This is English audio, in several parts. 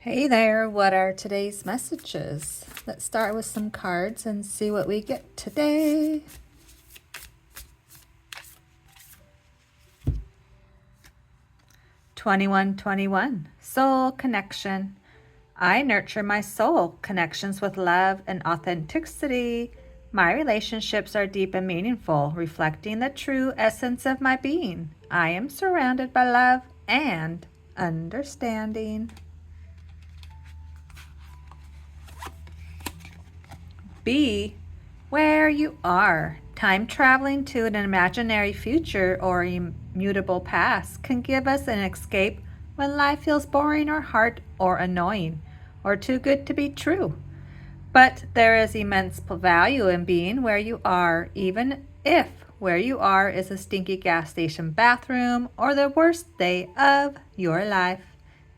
Hey there, what are today's messages? Let's start with some cards and see what we get today. (2121) Soul connection. I nurture my soul connections with love and authenticity. My relationships are deep and meaningful, reflecting the true essence of my being. I am surrounded by love and understanding. Be where you are. Time traveling to an imaginary future or immutable past can give us an escape when life feels boring or hard or annoying or too good to be true. But there is immense value in being where you are, even if where you are is a stinky gas station bathroom or the worst day of your life.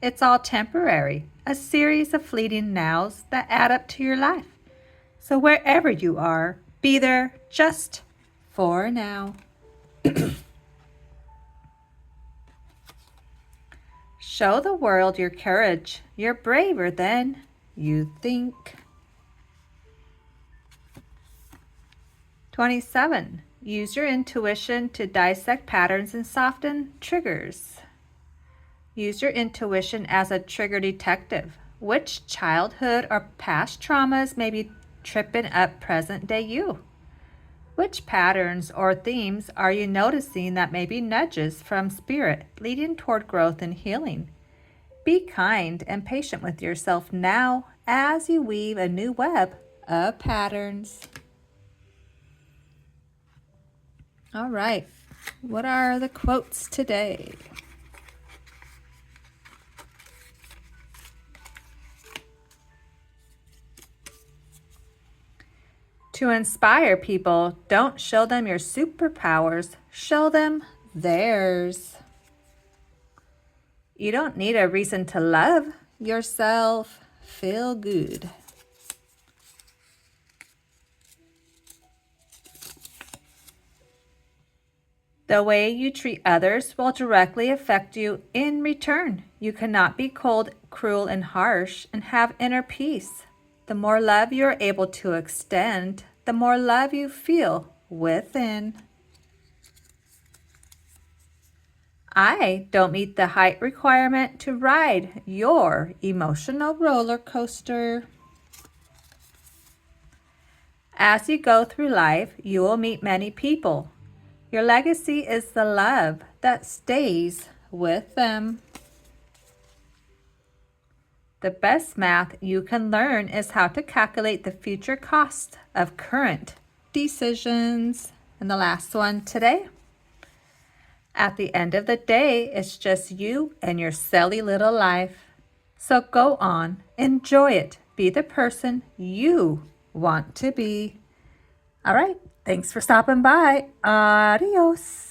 It's all temporary, a series of fleeting nows that add up to your life. So wherever you are, be there just for now. Show the world your courage. You're braver than you think. 27. Use your intuition to dissect patterns and soften triggers. Use your intuition as a trigger detective. Which childhood or past traumas may be tripping up present-day you? Which patterns or themes are you noticing that may be nudges from spirit leading toward growth and healing? Be kind and patient with yourself now as you weave a new web of patterns. All right, what are the quotes today? To inspire people, don't show them your superpowers, show them theirs. You don't need a reason to love yourself. Feel good. The way you treat others will directly affect you in return. You cannot be cold, cruel, and harsh and have inner peace. The more love you are able to extend, the more love you feel within. I don't meet the height requirement to ride your emotional roller coaster. As you go through life, you will meet many people. Your legacy is the love that stays with them. The best math you can learn is how to calculate the future cost of current decisions. And the last one today. At the end of the day, it's just you and your silly little life. So go on, enjoy it, be the person you want to be. All right, thanks for stopping by. Adios.